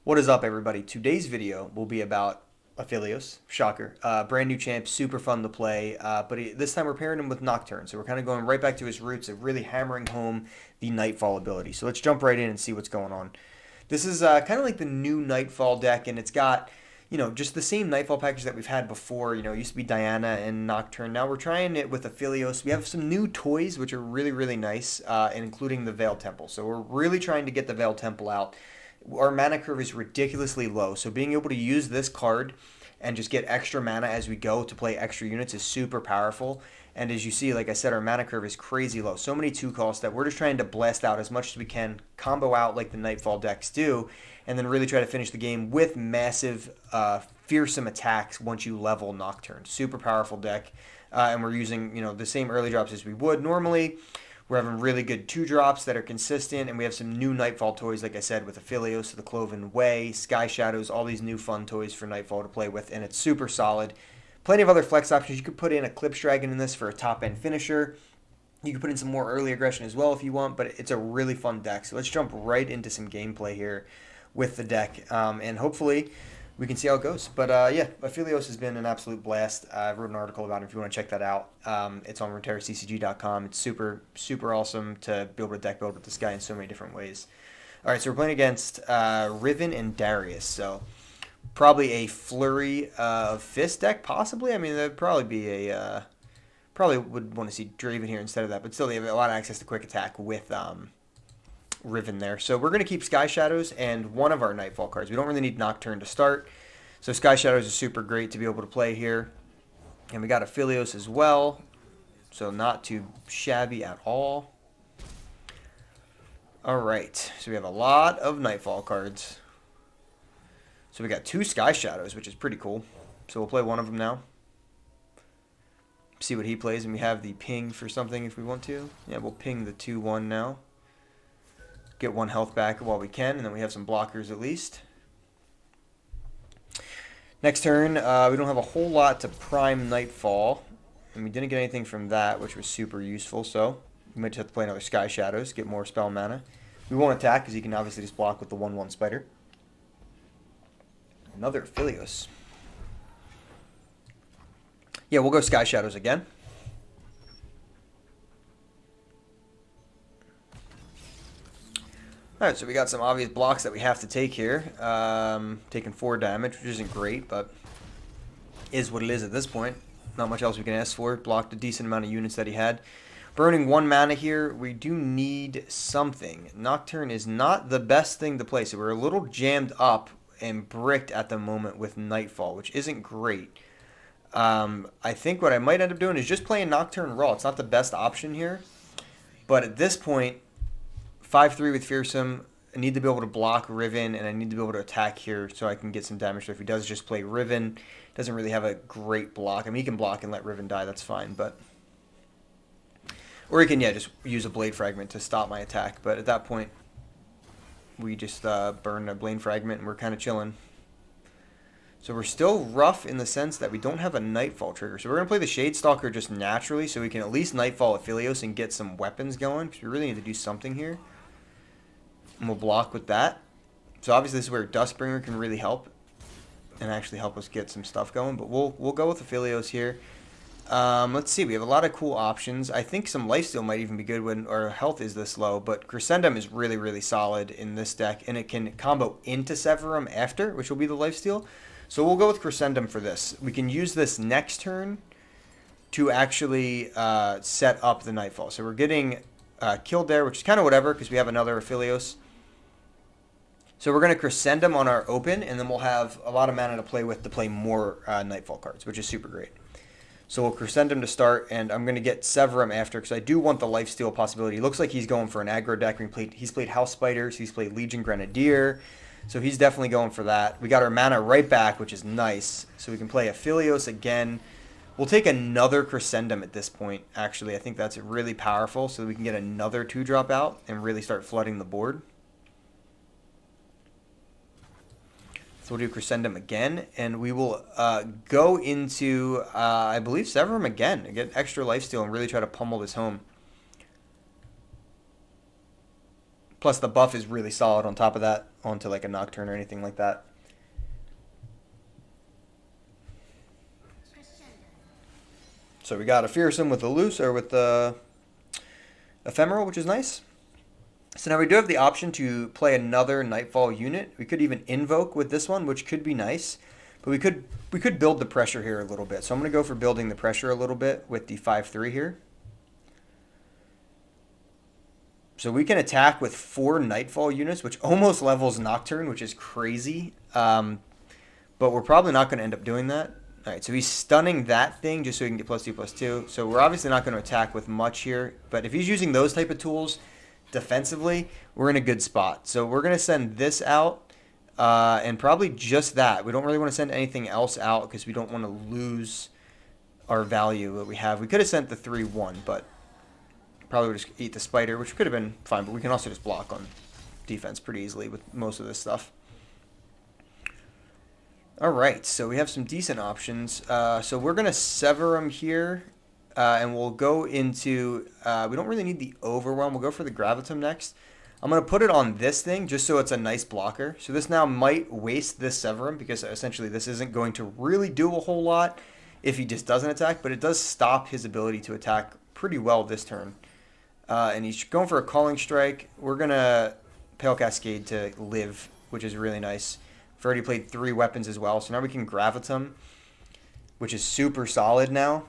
What is up, everybody? Today's video will be about Aphelios. Shocker. Brand new champ, super fun to play, this time we're pairing him with Nocturne, so we're kind of going right back to his roots of really hammering home the Nightfall ability. So let's jump right in and see what's going on. This is kind of like the new Nightfall deck, and it's got, just the same Nightfall package that we've had before. It used to be Diana and Nocturne. Now we're trying it with Aphelios. We have some new toys, which are really, really nice, and including the Veil Temple. So we're really trying to get the Veil Temple out. Our mana curve is ridiculously low, so being able to use this card and just get extra mana as we go to play extra units is super powerful. And as you see, like I said, our mana curve is crazy low. So many 2-costs that we're just trying to blast out as much as we can, combo out like the Nightfall decks do, and then really try to finish the game with massive, fearsome attacks once you level Nocturne. Super powerful deck, and we're using the same early drops as we would normally. We're having really good 2-drops that are consistent, and we have some new Nightfall toys, like I said, with Aphelios, the Cloven Way, Sky Shadows, all these new fun toys for Nightfall to play with, and it's super solid. Plenty of other flex options. You could put in a Eclipse Dragon in this for a top-end finisher. You could put in some more early aggression as well if you want, but it's a really fun deck. So let's jump right into some gameplay here with the deck, and hopefully we can see how it goes. But yeah, Aphelios has been an absolute blast. I wrote an article about it if you want to check that out. It's on RuneterraCCG.com. It's super, super awesome to be able to deck build with this guy in so many different ways. All right, so we're playing against Riven and Darius. So probably a flurry of fist deck, possibly. I mean, there'd probably be a... probably would want to see Draven here instead of that. But still, they have a lot of access to quick attack with... Riven there. So we're going to keep Sky Shadows and one of our Nightfall cards. We don't really need Nocturne to start. So Sky Shadows is super great to be able to play here. And we got Aphelios as well. So not too shabby at all. Alright. So we have a lot of Nightfall cards. So we got 2 Sky Shadows, which is pretty cool. So we'll play one of them now. See what he plays. And we have the ping for something if we want to. Yeah, we'll ping the 2-1 now. Get 1 health back while we can, and then we have some blockers at least. Next turn, we don't have a whole lot to prime Nightfall, and we didn't get anything from that, which was super useful, so we might just have to play another Sky Shadows, get more spell mana. We won't attack, because he can obviously just block with the 1-1 Spider. Another Aphelios. Yeah, we'll go Sky Shadows again. Alright, so we got some obvious blocks that we have to take here. Taking 4 damage, which isn't great, but is what it is at this point. Not much else we can ask for. Blocked a decent amount of units that he had. Burning 1 mana here. We do need something. Nocturne is not the best thing to play, so we're a little jammed up and bricked at the moment with Nightfall, which isn't great. I think what I might end up doing is just playing Nocturne raw. It's not the best option here, but at this point, 5-3 with Fearsome. I need to be able to block Riven, and I need to be able to attack here so I can get some damage. So if he does just play Riven, doesn't really have a great block. I mean, he can block and let Riven die. That's fine, but... Or he can, yeah, just use a Blade Fragment to stop my attack. But at that point, we just burn a Blade Fragment, and we're kind of chilling. So we're still rough in the sense that we don't have a Nightfall trigger. So we're going to play the Shadestalker just naturally so we can at least Nightfall Aphelios and get some weapons going. Because we really need to do something here. And we'll block with that. So obviously this is where Duskbringer can really help. And actually help us get some stuff going. But we'll go with Aphelios here. Let's see. We have a lot of cool options. I think some Lifesteal might even be good when our health is this low. But Crescendum is really, really solid in this deck. And it can combo into Severum after, which will be the Lifesteal. So we'll go with Crescendum for this. We can use this next turn to actually set up the Nightfall. So we're getting killed there, which is kind of whatever because we have another Aphelios. So we're going to Crescendum on our open, and then we'll have a lot of mana to play with to play more Nightfall cards, which is super great. So we'll Crescendum to start, and I'm going to get Severum after because I do want the Lifesteal possibility. It looks like he's going for an aggro deck. He's played House Spiders. He's played Legion Grenadier. So he's definitely going for that. We got our mana right back, which is nice. So we can play Aphelios again. We'll take another Crescendum at this point, actually. I think that's really powerful so that we can get another 2-drop out and really start flooding the board. So we'll do Crescendum again, and we will go into, I believe, Severum again. Get extra lifesteal and really try to pummel this home. Plus the buff is really solid on top of that, onto like a Nocturne or anything like that. So we got a Fearsome with the Loose, or with the Ephemeral, which is nice. So now we do have the option to play another Nightfall unit. We could even invoke with this one, which could be nice. But we could build the pressure here a little bit. So I'm going to go for building the pressure a little bit with the 5/3 here. So we can attack with 4 Nightfall units, which almost levels Nocturne, which is crazy. But we're probably not going to end up doing that. All right, so he's stunning that thing just so he can get +2/+2. So we're obviously not going to attack with much here. But if he's using those type of tools defensively, we're in a good spot. So we're going to send this out, and probably just that. We don't really want to send anything else out because we don't want to lose our value that we have. We could have sent the 3/1, but probably would just eat the spider, which could have been fine. But we can also just block on defense pretty easily with most of this stuff. All right, so we have some decent options. So we're going to Severum here. And we'll go into, we don't really need the Overwhelm. We'll go for the Gravitum next. I'm going to put it on this thing just so it's a nice blocker. So this now might waste this Severum because essentially this isn't going to really do a whole lot if he just doesn't attack. But it does stop his ability to attack pretty well this turn. And he's going for a Calling Strike. We're going to Pale Cascade to live, which is really nice. We've already played 3 weapons as well. So now we can Gravitum, which is super solid now.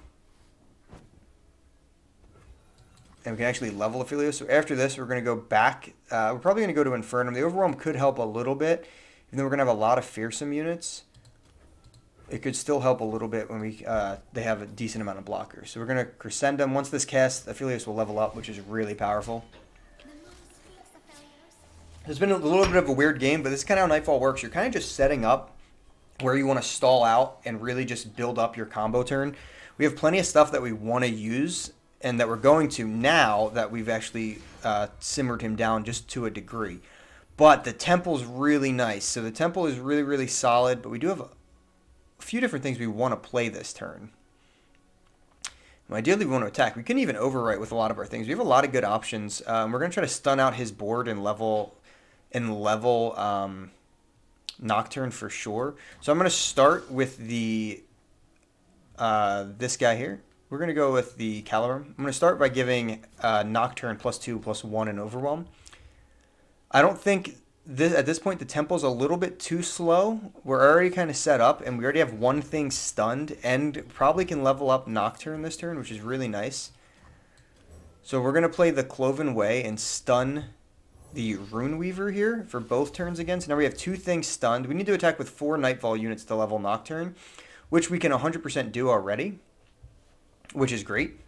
And we can actually level Aphelios. So after this, we're going to go back. We're probably going to go to Infernum. The Overwhelm could help a little bit. Even though we're going to have a lot of Fearsome units, it could still help a little bit when they have a decent amount of blockers. So we're going to Crescendum. Once this casts, Aphelios will level up, which is really powerful. It's been a little bit of a weird game, but this is kind of how Nightfall works. You're kind of just setting up where you want to stall out and really just build up your combo turn. We have plenty of stuff that we want to use and that we're going to now that we've actually simmered him down just to a degree. But the Temple's really nice. So the Temple is really, really solid, but we do have a few different things we want to play this turn. Ideally, we want to attack. We can even overwrite with a lot of our things. We have a lot of good options. We're going to try to stun out his board and level Nocturne for sure. So I'm going to start with the this guy here. We're going to go with the Caliburn. I'm going to start by giving Nocturne +2/+1 and Overwhelm. I don't think at this point the Temple's a little bit too slow. We're already kind of set up, and we already have one thing stunned, and probably can level up Nocturne this turn, which is really nice. So we're going to play the Cloven Way and stun the Runeweaver here for both turns again. So now we have 2 things stunned. We need to attack with 4 Nightfall units to level Nocturne, which we can 100% do already, which is great.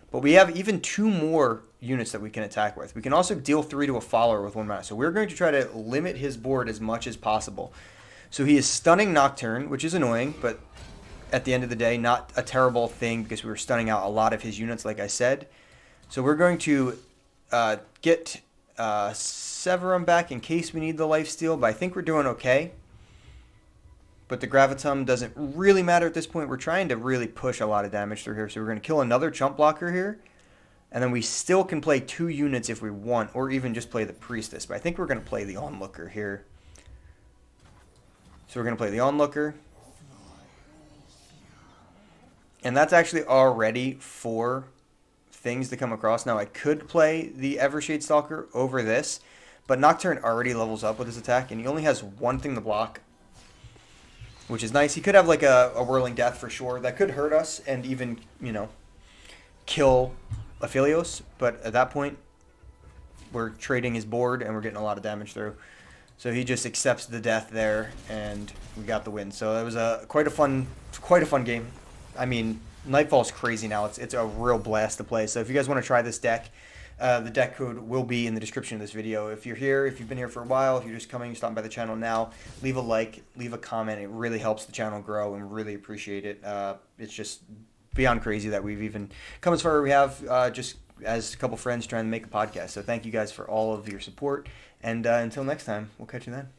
But we have even 2 more units that we can attack with. We can also deal 3 to a follower with 1 mana. So we're going to try to limit his board as much as possible. So he is stunning Nocturne, which is annoying, but at the end of the day, not a terrible thing because we were stunning out a lot of his units, like I said. So we're going to get Severum back in case we need the lifesteal, but I think we're doing okay. But the Gravitum doesn't really matter at this point. We're trying to really push a lot of damage through here. So we're going to kill another chump blocker here. And then we still can play 2 units if we want, or even just play the Priestess. But I think we're going to play the Onlooker here. So we're going to play the Onlooker. And that's actually already 4 things to come across. Now I could play the Evershade Stalker over this, but Nocturne already levels up with his attack, and he only has 1 thing to block, which is nice. He could have like a Whirling Death for sure. That could hurt us and even, kill Aphelios. But at that point, we're trading his board and we're getting a lot of damage through. So he just accepts the death there, and we got the win. So it was quite a fun game. I mean, Nightfall's crazy now. It's a real blast to play. So if you guys want to try this deck, the deck code will be in the description of this video. If you're here, if you've been here for a while, if you're just stopping by the channel now, leave a like, leave a comment. It really helps the channel grow, and really appreciate it. It's just beyond crazy that we've even come as far as we have, just as a couple friends trying to make a podcast. So thank you guys for all of your support, and until next time, we'll catch you then.